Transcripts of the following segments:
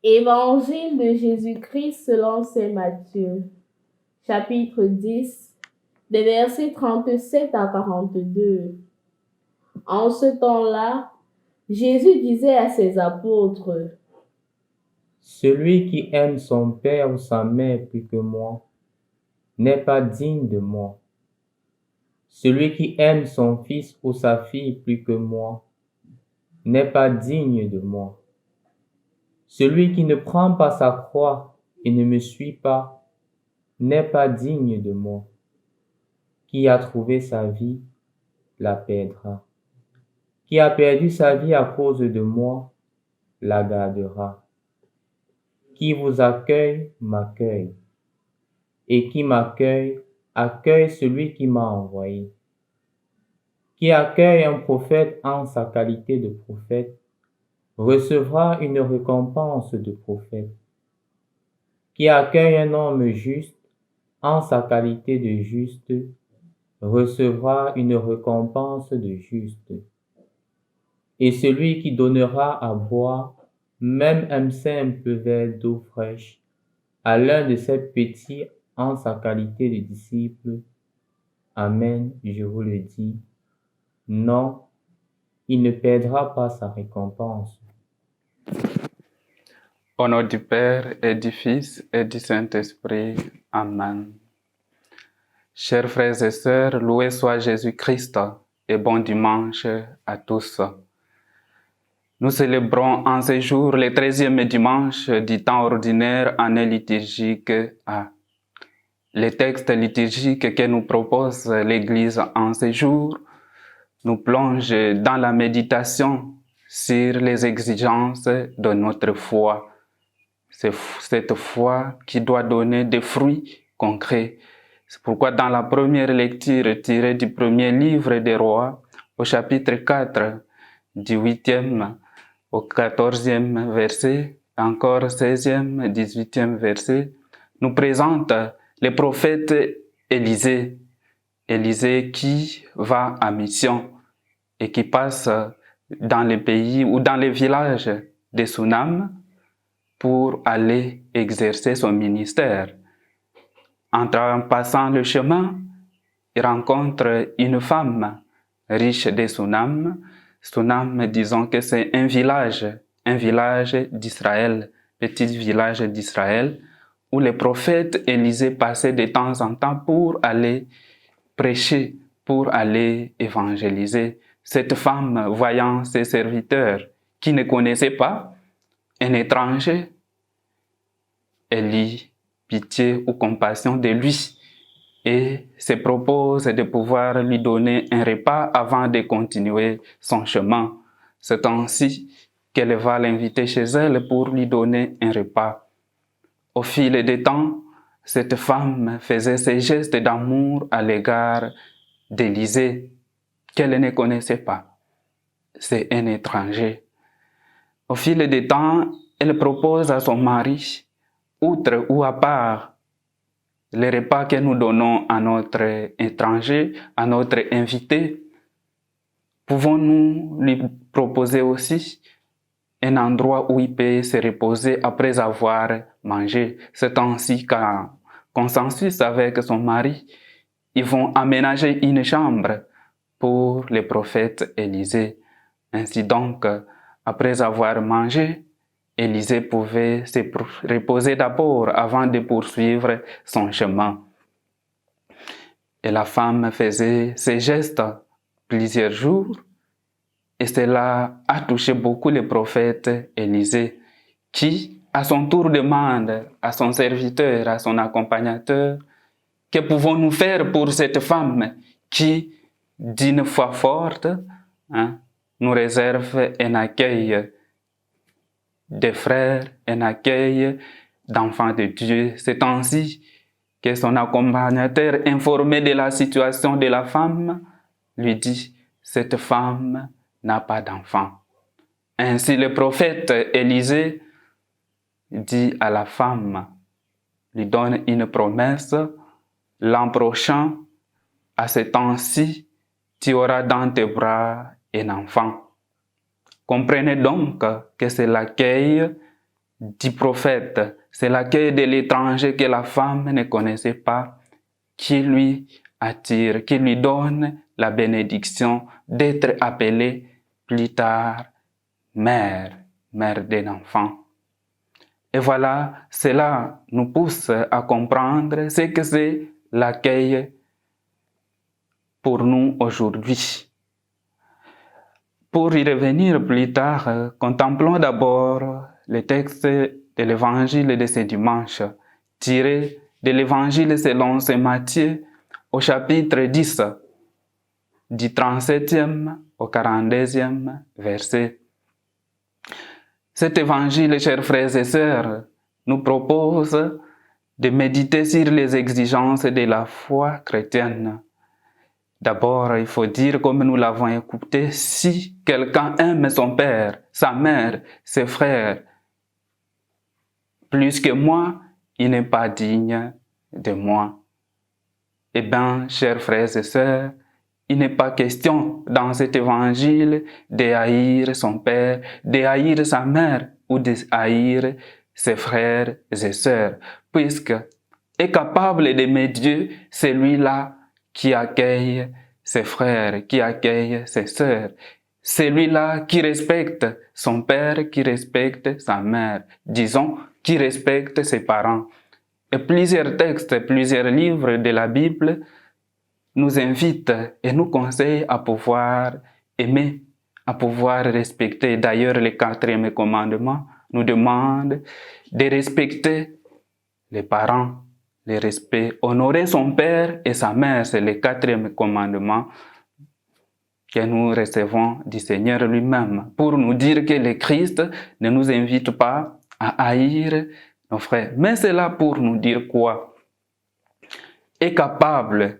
Évangile de Jésus-Christ selon saint Matthieu, chapitre 10, des versets 37 à 42. En ce temps-là, Jésus disait à ses apôtres, « Celui qui aime son père ou sa mère plus que moi n'est pas digne de moi. Celui qui aime son fils ou sa fille plus que moi n'est pas digne de moi. Celui qui ne prend pas sa croix et ne me suit pas n'est pas digne de moi. Qui a trouvé sa vie la perdra. Qui a perdu sa vie à cause de moi la gardera. Qui vous accueille m'accueille. Et qui m'accueille accueille celui qui m'a envoyé. Qui accueille un prophète en sa qualité de prophète recevra une récompense de prophète. Qui accueille un homme juste en sa qualité de juste recevra une récompense de juste. Et celui qui donnera à boire même un simple verre d'eau fraîche à l'un de ces petits en sa qualité de disciple, amen, je vous le dis, non, il ne perdra pas sa récompense. Au nom du Père et du Fils et du Saint-Esprit, amen. Chers frères et sœurs, loué soit Jésus-Christ et bon dimanche à tous. Nous célébrons en ce jour le 13e dimanche du temps ordinaire année liturgique A. Le texte liturgique que nous propose l'Église en ce jour nous plonge dans la méditation sur les exigences de notre foi. C'est cette foi qui doit donner des fruits concrets. C'est pourquoi dans la première lecture tirée du premier livre des Rois, au chapitre 4, du 8e au 14e verset, encore 16e, 18e verset, nous présente le prophète Élisée. Élisée qui va en mission et qui passe dans les pays ou dans les villages de Sunam pour aller exercer son ministère. En passant le chemin, il rencontre une femme riche de Sunam. Sunam, disons que c'est un village d'Israël, petit village d'Israël, où le prophète Élisée passait de temps en temps pour aller prêcher, pour aller évangéliser. Cette femme, voyant ses serviteurs qui ne connaissaient pas un étranger, elle eut pitié ou compassion de lui et se propose de pouvoir lui donner un repas avant de continuer son chemin. C'est ainsi qu'elle va l'inviter chez elle pour lui donner un repas. Au fil des temps, cette femme faisait ses gestes d'amour à l'égard d'Élisée qu'elle ne connaissait pas. C'est un étranger. Au fil des temps, elle propose à son mari, outre ou à part les repas que nous donnons à notre étranger, à notre invité, pouvons-nous lui proposer aussi un endroit où il peut se reposer après avoir mangé. C'est ainsi qu'en consensus avec son mari, ils vont aménager une chambre pour le prophète Élisée. Ainsi donc, après avoir mangé, Élisée pouvait se reposer d'abord avant de poursuivre son chemin. Et la femme faisait ces gestes plusieurs jours, et cela a touché beaucoup le prophète Élisée, qui, à son tour, demande à son serviteur, à son accompagnateur, que pouvons-nous faire pour cette femme qui, d'une foi forte, nous réserve un accueil des frères, un accueil d'enfants de Dieu. C'est ainsi que son accompagnateur, informé de la situation de la femme, lui dit, cette femme n'a pas d'enfant. Ainsi le prophète Élisée dit à la femme, lui donne une promesse, l'an prochain, à ce temps-ci, tu auras dans tes bras un enfant. Comprenez donc que c'est l'accueil du prophète, c'est l'accueil de l'étranger que la femme ne connaissait pas, qui lui attire, qui lui donne la bénédiction d'être appelée plus tard mère d'un enfant. Et voilà, cela nous pousse à comprendre ce que c'est l'accueil pour nous aujourd'hui. Pour y revenir plus tard, contemplons d'abord le texte de l'évangile de ce dimanche, tiré de l'évangile selon saint Matthieu au chapitre 10, du 37e au 42e verset. Cet évangile, chers frères et sœurs, nous propose de méditer sur les exigences de la foi chrétienne. D'abord, il faut dire, comme nous l'avons écouté, si quelqu'un aime son père, sa mère, ses frères, plus que moi, il n'est pas digne de moi. Eh bien, chers frères et sœurs, il n'est pas question dans cet évangile de haïr son père, de haïr sa mère ou de haïr ses frères et sœurs, puisque est capable d'aimer Dieu, celui-là qui accueille ses frères, qui accueille ses sœurs, celui-là qui respecte son père, qui respecte sa mère, disons, qui respecte ses parents. Et plusieurs textes, plusieurs livres de la Bible nous invitent et nous conseillent à pouvoir aimer, à pouvoir respecter. D'ailleurs, le 4e commandement nous demande de respecter les parents, le respect, honorer son père et sa mère, c'est le 4e commandement que nous recevons du Seigneur lui-même, pour nous dire que le Christ ne nous invite pas à haïr nos frères. Mais c'est là pour nous dire quoi? Est capable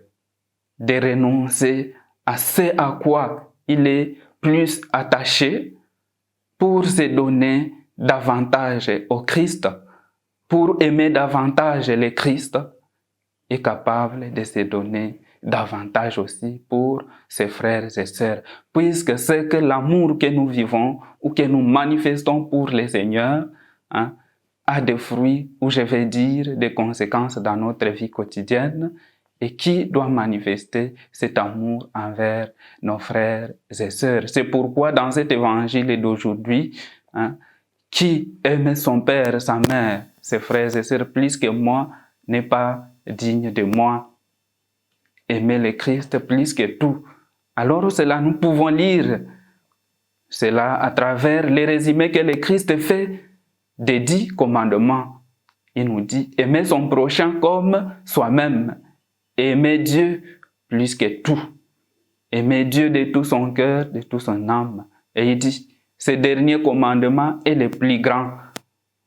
de renoncer à ce à quoi il est plus attaché pour se donner davantage au Christ, pour aimer davantage le Christ, est capable de se donner davantage aussi pour ses frères et sœurs, puisque c'est que l'amour que nous vivons ou que nous manifestons pour le Seigneur a des fruits, ou je vais dire des conséquences dans notre vie quotidienne, et qui doit manifester cet amour envers nos frères et sœurs. C'est pourquoi dans cet évangile d'aujourd'hui, qui aime son père, sa mère, ses frères et sœurs plus que moi n'est pas digne de moi. Aimer le Christ plus que tout. Alors cela, nous pouvons lire cela à travers les résumés que le Christ fait des 10 commandements. Il nous dit aimer son prochain comme soi-même. Aimer Dieu plus que tout. Aimer Dieu de tout son cœur, de toute son âme. Et il dit, ce dernier commandement est le plus grand.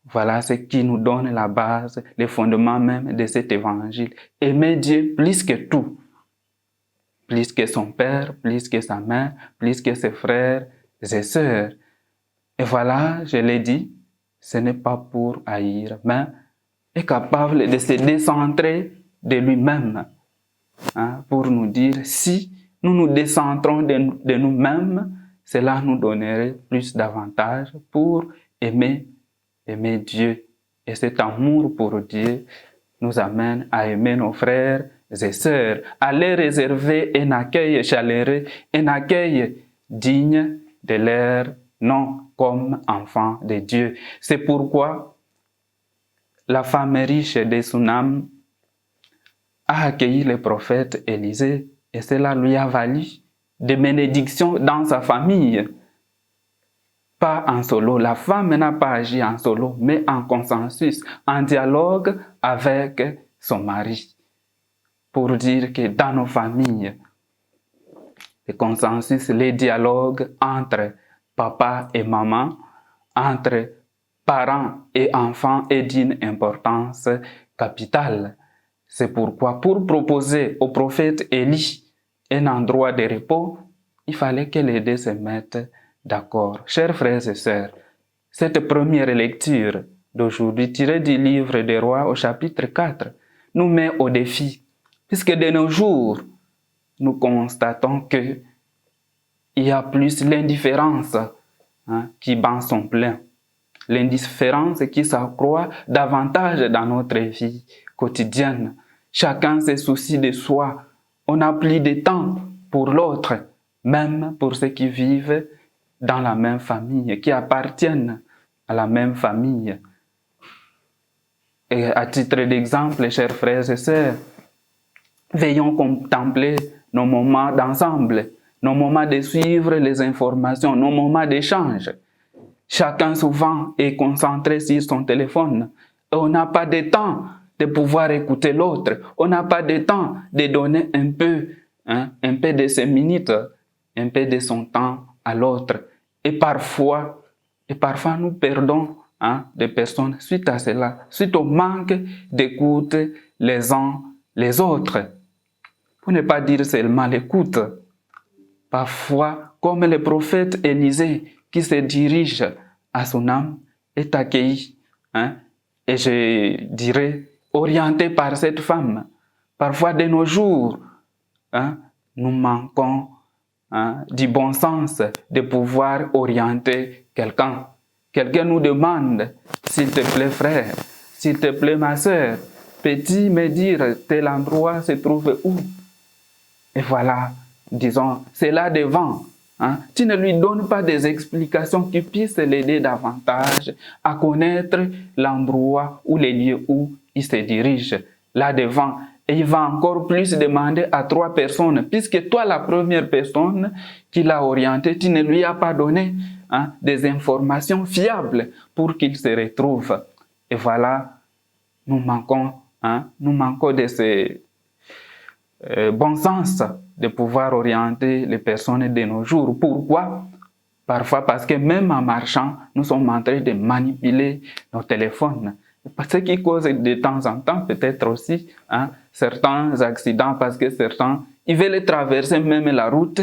Voilà ce qui nous donne la base, le fondement même de cet évangile. Aimer Dieu plus que tout. Plus que son père, plus que sa mère, plus que ses frères et sœurs. Et voilà, je l'ai dit, ce n'est pas pour haïr, mais est capable de se décentrer de lui-même. Pour nous dire, si nous nous décentrons de nous-mêmes, cela nous donnerait plus d'avantages pour aimer Dieu. Et cet amour pour Dieu nous amène à aimer nos frères et sœurs, à leur réserver un accueil chaleureux, un accueil digne de leur nom comme enfants de Dieu. C'est pourquoi la femme riche de Sunam a accueilli le prophète Élisée et cela lui a valu des bénédictions dans sa famille. Pas en solo, la femme n'a pas agi en solo, mais en consensus, en dialogue avec son mari. Pour dire que dans nos familles, le consensus, les dialogues entre papa et maman, entre parents et enfants est d'une importance capitale. C'est pourquoi, pour proposer au prophète Élie un endroit de repos, il fallait que les deux se mettent d'accord. Chers frères et sœurs, cette première lecture d'aujourd'hui, tirée du livre des Rois au chapitre 4, nous met au défi, puisque de nos jours, nous constatons que il y a plus l'indifférence qui bat son plein. l'indifférence qui s'accroît davantage dans notre vie quotidienne. Chacun se soucie de soi. On n'a plus de temps pour l'autre, même pour ceux qui vivent dans la même famille, qui appartiennent à la même famille. Et à titre d'exemple, chers frères et sœurs, veillons contempler nos moments d'ensemble, nos moments de suivre les informations, nos moments d'échange. Chacun souvent est concentré sur son téléphone. Et on n'a pas de temps de pouvoir écouter l'autre. On n'a pas de temps de donner un peu de ses minutes, un peu de son temps à l'autre. Et parfois nous perdons des personnes suite à cela, suite au manque d'écoute les uns les autres. Pour ne pas dire seulement l'écoute. Parfois, comme le prophète Élisée qui se dirige à son âme, est accueilli, et je dirais orienté par cette femme. Parfois, de nos jours, nous manquons du bon sens de pouvoir orienter quelqu'un. Quelqu'un nous demande, s'il te plaît frère, s'il te plaît ma sœur, peux-tu me dire tel endroit se trouve où? Et voilà, disons, c'est là devant. Tu ne lui donnes pas des explications qui puissent l'aider davantage à connaître l'endroit ou les lieux où il se dirige. Là devant, et il va encore plus demander à 3 personnes, puisque toi, la première personne qui l'a orienté, tu ne lui as pas donné des informations fiables pour qu'il se retrouve. Et voilà, nous manquons de ce bon sens de pouvoir orienter les personnes de nos jours. Pourquoi? Parfois parce que même en marchant, nous sommes en train de manipuler nos téléphones. Ce qui cause de temps en temps peut-être aussi certains accidents parce que certains, ils veulent traverser même la route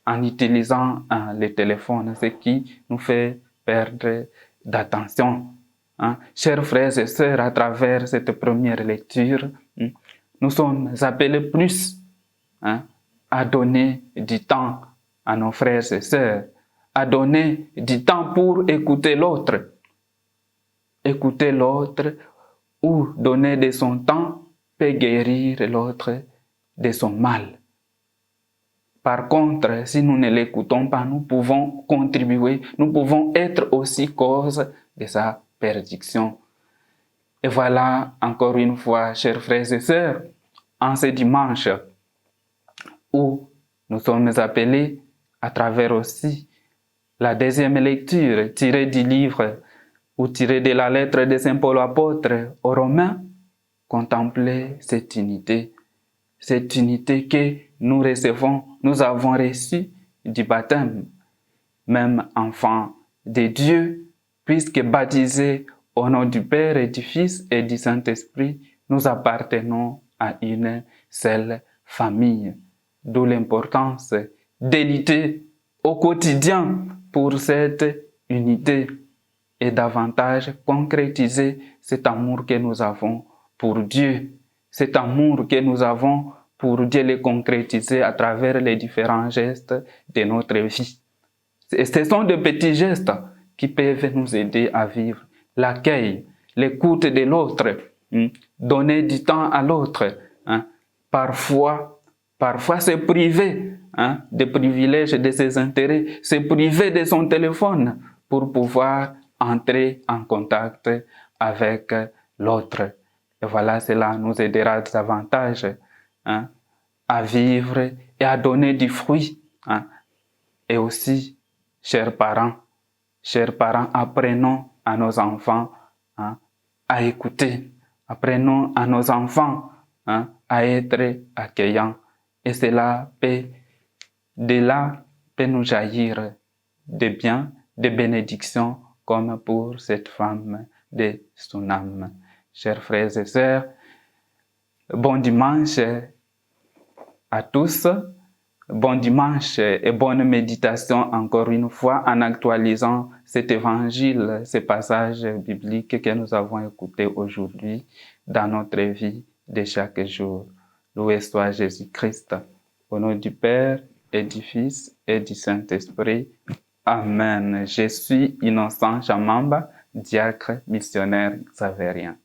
en utilisant les téléphones, ce qui nous fait perdre d'attention. Chers frères et sœurs, à travers cette première lecture, nous sommes appelés plus à donner du temps à nos frères et sœurs, à donner du temps pour écouter l'autre. Écouter l'autre ou donner de son temps peut guérir l'autre de son mal. Par contre, si nous ne l'écoutons pas, nous pouvons contribuer, nous pouvons être aussi cause de sa perdition. Et voilà, encore une fois, chers frères et sœurs, en ce dimanche où nous sommes appelés à travers aussi la deuxième lecture tirée du livre ou tirée de la lettre de Saint Paul apôtre aux Romains, contempler cette unité que nous recevons, nous avons reçue du baptême, même enfants de Dieu, puisque baptisés au nom du Père et du Fils et du Saint-Esprit, nous appartenons à une seule famille. D'où l'importance de lutter au quotidien pour cette unité et davantage concrétiser cet amour que nous avons pour Dieu. Cet amour que nous avons pour Dieu, le concrétiser à travers les différents gestes de notre vie. Et ce sont de petits gestes qui peuvent nous aider à vivre l'accueil, l'écoute de l'autre, donner du temps à l'autre. Parfois se priver des privilèges, de ses intérêts, se priver de son téléphone pour pouvoir entrer en contact avec l'autre. Et voilà, cela nous aidera davantage à vivre et à donner du fruit. Et aussi, chers parents, apprenons à nos enfants à écouter. Apprenons à nos enfants à être accueillants. Et cela peut nous jaillir de bien, de bénédictions, comme pour cette femme de son âme. Chers frères et sœurs, bon dimanche à tous. Bon dimanche et bonne méditation encore une fois en actualisant cet évangile, ce passage biblique que nous avons écouté aujourd'hui dans notre vie de chaque jour. Loué soit Jésus-Christ, au nom du Père et du Fils et du Saint-Esprit. Amen. Je suis Innocent Chamamba, diacre missionnaire xavérien.